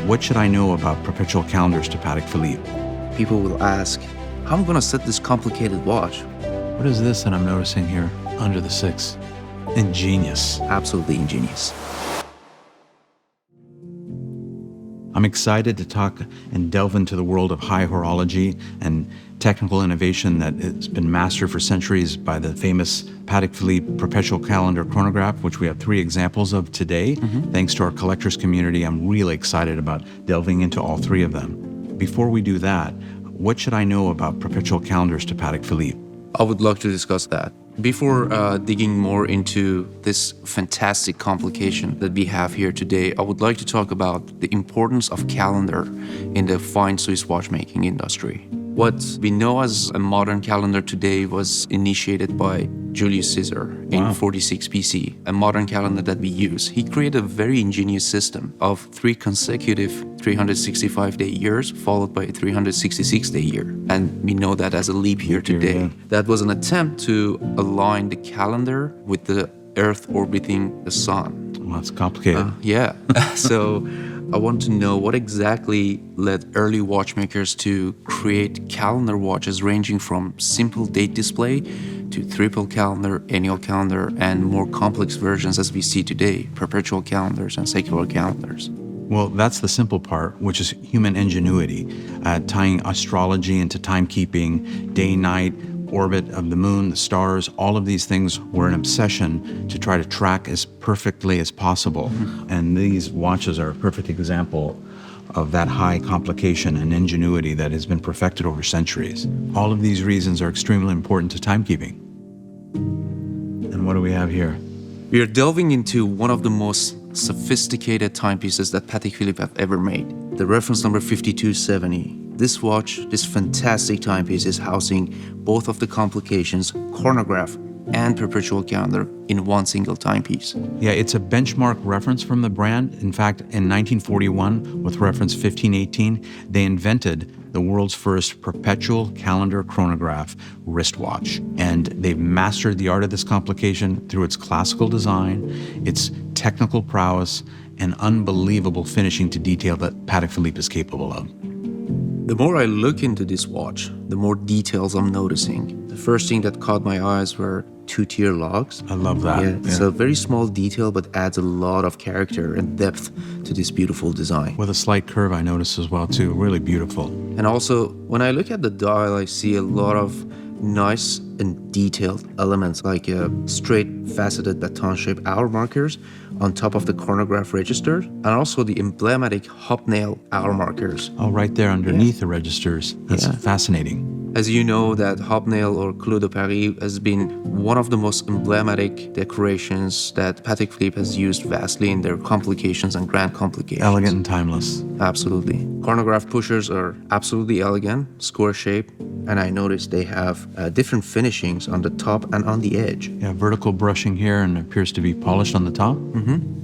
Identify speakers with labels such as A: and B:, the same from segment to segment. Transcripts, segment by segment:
A: What should I know about perpetual calendars to Patek Philippe?
B: People will ask, how am I going to set this complicated watch?
A: What is this that I'm noticing here under the 6? Ingenious.
B: Absolutely ingenious.
A: I'm excited to talk and delve into the world of high horology and technical innovation that has been mastered for centuries by the famous Patek Philippe Perpetual Calendar chronograph, which we have 3 examples of today. Thanks to our collectors community, I'm really excited about delving into all 3 of them. Before we do that, what should I know about perpetual calendars to Patek Philippe?
B: I would love to discuss that. Before digging more into this fantastic complication that we have here today, I would like to talk about the importance of calendar in the fine Swiss watchmaking industry. What we know as a modern calendar today was initiated by Julius Caesar in 46 BC, a modern calendar that we use. He created a very ingenious system of 3 consecutive 365-day years followed by a 366-day year. And we know that as a leap year today.
A: Yeah.
B: That was an attempt to align the calendar with the Earth orbiting the Sun.
A: Well, it's complicated.
B: Yeah. So I want to know what exactly led early watchmakers to create calendar watches ranging from simple date display to triple calendar, annual calendar, and more complex versions as we see today, perpetual calendars and secular calendars.
A: Well, that's the simple part, which is human ingenuity, tying astrology into timekeeping, day-night, orbit of the moon, the stars, all of these things were an obsession to try to track as perfectly as possible. And these watches are a perfect example of that high complication and ingenuity that has been perfected over centuries. All of these reasons are extremely important to timekeeping. And what do we have here?
B: We are delving into one of the most sophisticated timepieces that Patek Philippe have ever made, the reference number 5270. This watch, this fantastic timepiece, is housing both of the complications, chronograph and perpetual calendar in one single timepiece.
A: Yeah, it's a benchmark reference from the brand. In fact, in 1941, with reference 1518, they invented the world's first perpetual calendar chronograph wristwatch. And they've mastered the art of this complication through its classical design, its technical prowess, and unbelievable finishing to detail that Patek Philippe is capable of.
B: The more I look into this watch, the more details I'm noticing. The first thing that caught my eyes were 2-tier logs.
A: I love that.
B: Yeah, it's a very small detail, but adds a lot of character and depth to this beautiful design.
A: With a slight curve, I noticed as well, too. Really beautiful.
B: And also, when I look at the dial, I see a lot of nice and detailed elements, like straight faceted baton-shaped hour markers on top of the chronograph register, and also the emblematic hobnail hour markers.
A: Oh, right there underneath the registers. That's fascinating.
B: As you know, that hobnail or clou de Paris has been one of the most emblematic decorations that Patek Philippe has used vastly in their complications and grand complications.
A: Elegant and timeless.
B: Absolutely. Chronograph pushers are absolutely elegant, square shape, and I noticed they have different finishings on the top and on the edge.
A: Yeah, vertical brushing here and appears to be polished on the top.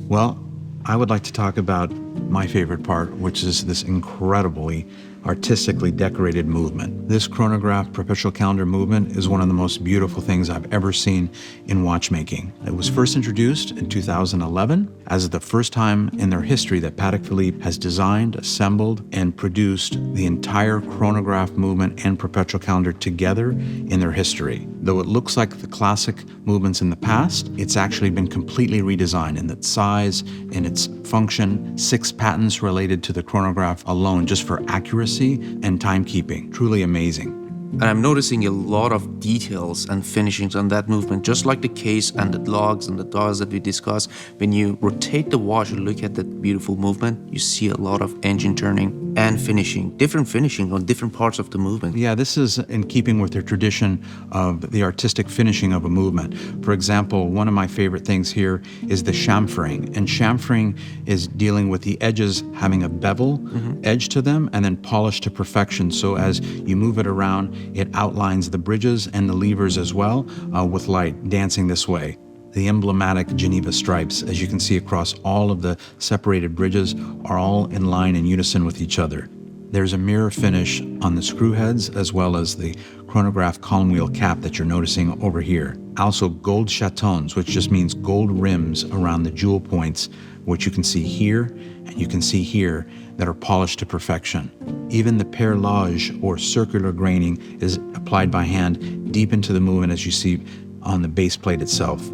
A: Well, I would like to talk about my favorite part, which is this incredibly artistically decorated movement. This chronograph perpetual calendar movement is one of the most beautiful things I've ever seen in watchmaking. It was first introduced in 2011 as the first time in their history that Patek Philippe has designed, assembled, and produced the entire chronograph movement and perpetual calendar together in their history. Though it looks like the classic movements in the past, it's actually been completely redesigned in its size, in its function, 6 patents related to the chronograph alone just for accuracy and timekeeping. Truly amazing.
B: And I'm noticing a lot of details and finishings on that movement, just like the case and the logs and the dials that we discussed. When you rotate the watch and look at that beautiful movement, you see a lot of engine turning and finishing, different finishing on different parts of the movement.
A: Yeah, this is in keeping with their tradition of the artistic finishing of a movement. For example, one of my favorite things here is the chamfering. And chamfering is dealing with the edges having a bevel edge to them and then polished to perfection. So as you move it around, it outlines the bridges and the levers as well with light dancing this way. The emblematic Geneva stripes, as you can see across all of the separated bridges, are all in line in unison with each other. There's a mirror finish on the screw heads as well as the chronograph column wheel cap that you're noticing over here. Also gold chatons, which just means gold rims around the jewel points, which you can see here and you can see here, that are polished to perfection. Even the perlage or circular graining is applied by hand deep into the movement, as you see on the base plate itself.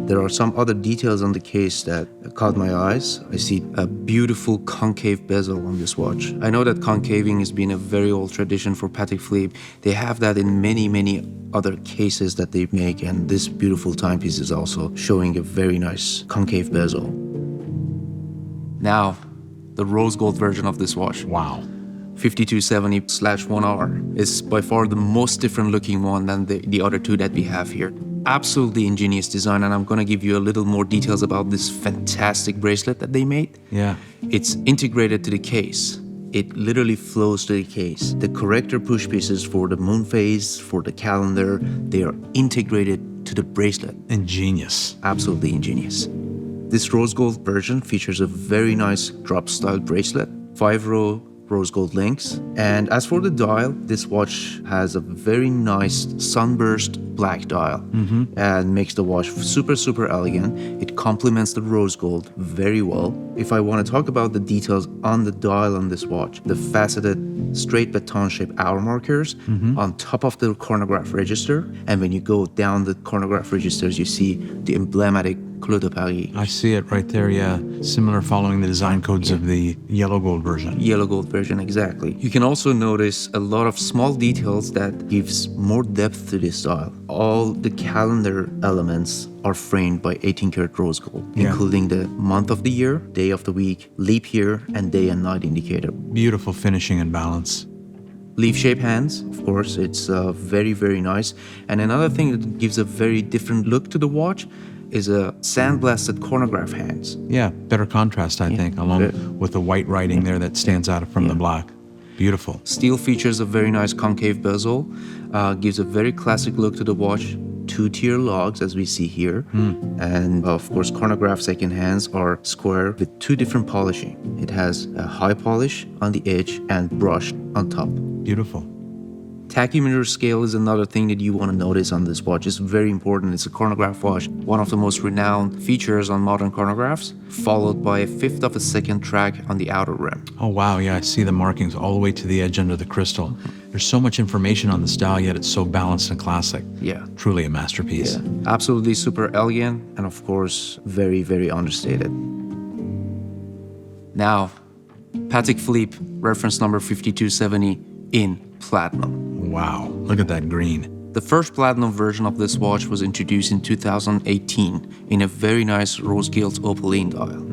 B: There are some other details on the case that caught my eyes. I see a beautiful concave bezel on this watch. I know that concaving has been a very old tradition for Patek Philippe. They have that in many, many other cases that they make, and this beautiful timepiece is also showing a very nice concave bezel. Now, the rose gold version of this watch.
A: Wow.
B: 5270/1R is by far the most different looking one than the other two that we have here. Absolutely ingenious design, and I'm gonna give you a little more details about this fantastic bracelet that they made.
A: Yeah.
B: It's integrated to the case. It literally flows to the case. The corrector push pieces for the moonphase, for the calendar, they are integrated to the bracelet.
A: Ingenious.
B: Absolutely ingenious. This rose gold version features a very nice drop style bracelet, 5-row rose gold links. And as for the dial, this watch has a very nice sunburst black dial and makes the watch super, super elegant. It complements the rose gold very well. If I want to talk about the details on the dial on this watch, the faceted straight baton shaped hour markers on top of the chronograph register. And when you go down the chronograph registers, you see the emblematic Clou de Paris.
A: I see it right there, yeah. Similar, following the design codes of the yellow gold version.
B: Yellow gold version, exactly. You can also notice a lot of small details that gives more depth to this dial. All the calendar elements are framed by 18-karat rose gold, including the month of the year, day of the week, leap year, and day and night indicator.
A: Beautiful finishing and balance.
B: Leaf-shaped hands, of course, it's very, very nice. And another thing that gives a very different look to the watch is a sandblasted chronograph hands.
A: Yeah, better contrast, I think, along with the white writing there that stands out from the black. Beautiful.
B: Steel features a very nice concave bezel, gives a very classic look to the watch. 2-tier logs, as we see here. And of course, chronograph second hands are square with 2 different polishing. It has a high polish on the edge and brushed on top.
A: Beautiful.
B: Tachymeter scale is another thing that you want to notice on this watch. It's very important. It's a chronograph watch, one of the most renowned features on modern chronographs, followed by a 1/5 of a second track on the outer rim.
A: Oh, wow, yeah, I see the markings all the way to the edge under the crystal. There's so much information on this dial, yet it's so balanced and classic.
B: Yeah.
A: Truly a masterpiece.
B: Yeah. Absolutely super elegant, and of course, very, very understated. Now, Patek Philippe, reference number 5270 in platinum.
A: Wow, look at that green.
B: The first platinum version of this watch was introduced in 2018 in a very nice rose gilt opaline dial.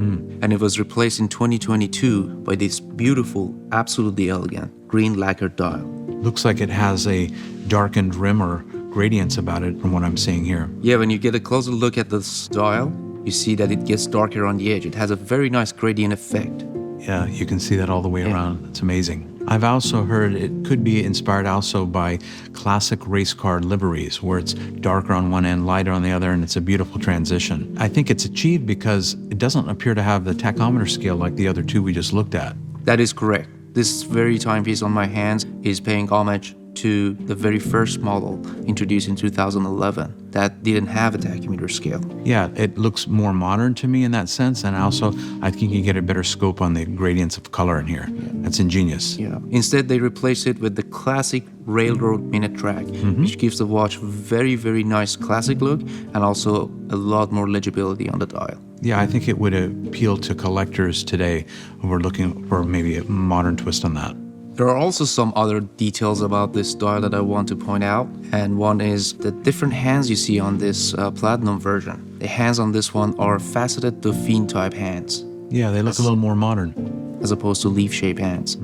B: And it was replaced in 2022 by this beautiful, absolutely elegant green lacquered dial.
A: Looks like it has a darkened rim or gradients about it from what I'm seeing here.
B: Yeah, when you get a closer look at this dial, you see that it gets darker on the edge. It has a very nice gradient effect.
A: Yeah, you can see that all the way around. It's amazing. I've also heard it could be inspired also by classic race car liveries, where it's darker on one end, lighter on the other, and it's a beautiful transition. I think it's achieved because it doesn't appear to have the tachymeter scale like the other two we just looked at.
B: That is correct. This very timepiece on my hands is paying homage to the very first model introduced in 2011 that didn't have a tachymeter scale.
A: Yeah, it looks more modern to me in that sense, and also I think you get a better scope on the gradients of color in here. That's ingenious.
B: Yeah. Instead, they replaced it with the classic railroad minute track, which gives the watch very, very nice classic look and also a lot more legibility on the dial.
A: Yeah, I think it would appeal to collectors today who are looking for maybe a modern twist on that.
B: There are also some other details about this dial that I want to point out, and one is the different hands you see on this platinum version. The hands on this one are faceted Dauphine type hands.
A: Yeah, they look a little more modern.
B: As opposed to leaf-shaped hands.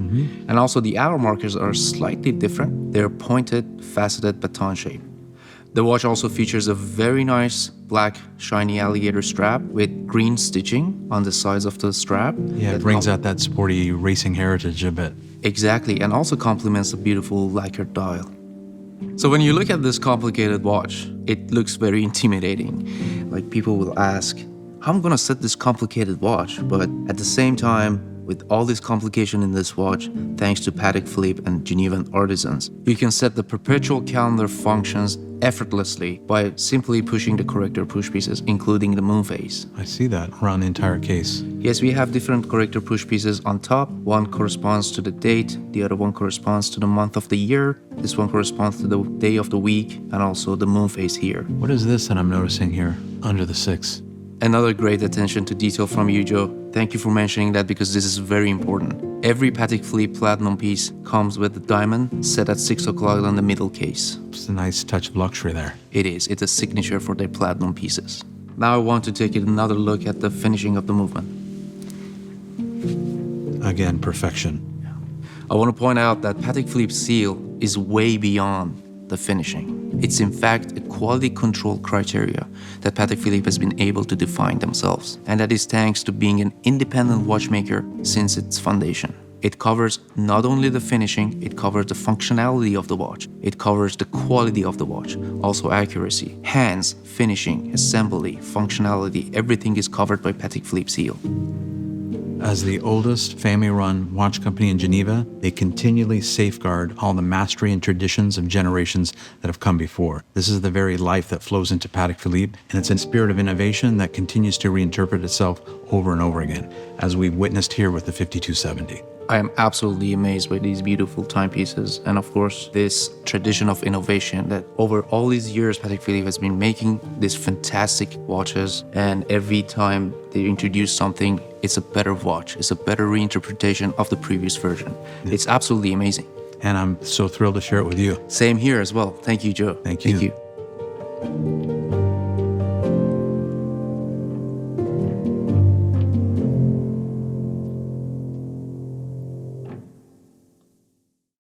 B: And also the hour markers are slightly different. They're pointed, faceted baton shape. The watch also features a very nice black shiny alligator strap with green stitching on the sides of the strap.
A: Yeah, it brings out that sporty racing heritage a bit.
B: Exactly, and also complements the beautiful lacquered dial. So when you look at this complicated watch, it looks very intimidating. Like, people will ask, how am I gonna set this complicated watch? But at the same time, with all this complication in this watch, thanks to Patek Philippe and Genevan artisans, you can set the perpetual calendar functions effortlessly by simply pushing the corrector push pieces, including the moonphase.
A: I see that around the entire case.
B: Yes, we have different corrector push pieces on top. One corresponds to the date, the other one corresponds to the month of the year, this one corresponds to the day of the week, and also the moonphase here.
A: What is this that I'm noticing here under the 6?
B: Another great attention to detail from you, Joe. Thank you for mentioning that because this is very important. Every Patek Philippe platinum piece comes with a diamond set at 6 o'clock on the middle case.
A: It's a nice touch of luxury there.
B: It is. It's a signature for their platinum pieces. Now I want to take another look at the finishing of the movement.
A: Again, perfection.
B: I want to point out that Patek Philippe's seal is way beyond the finishing. It's in fact a quality control criteria that Patek Philippe has been able to define themselves, and that is thanks to being an independent watchmaker since its foundation. It covers not only the finishing, it covers the functionality of the watch, it covers the quality of the watch, also accuracy, hands, finishing, assembly, functionality, everything is covered by Patek Philippe seal.
A: As the oldest family-run watch company in Geneva, they continually safeguard all the mastery and traditions of generations that have come before. This is the very life that flows into Patek Philippe, and it's a spirit of innovation that continues to reinterpret itself over and over again, as we've witnessed here with the 5270.
B: I am absolutely amazed by these beautiful timepieces, and of course this tradition of innovation that over all these years Patek Philippe has been making these fantastic watches, and every time they introduce something, it's a better watch, it's a better reinterpretation of the previous version. It's absolutely amazing.
A: And I'm so thrilled to share it with you.
B: Same here as well. Thank you, Joe.
A: Thank you.
B: Thank you.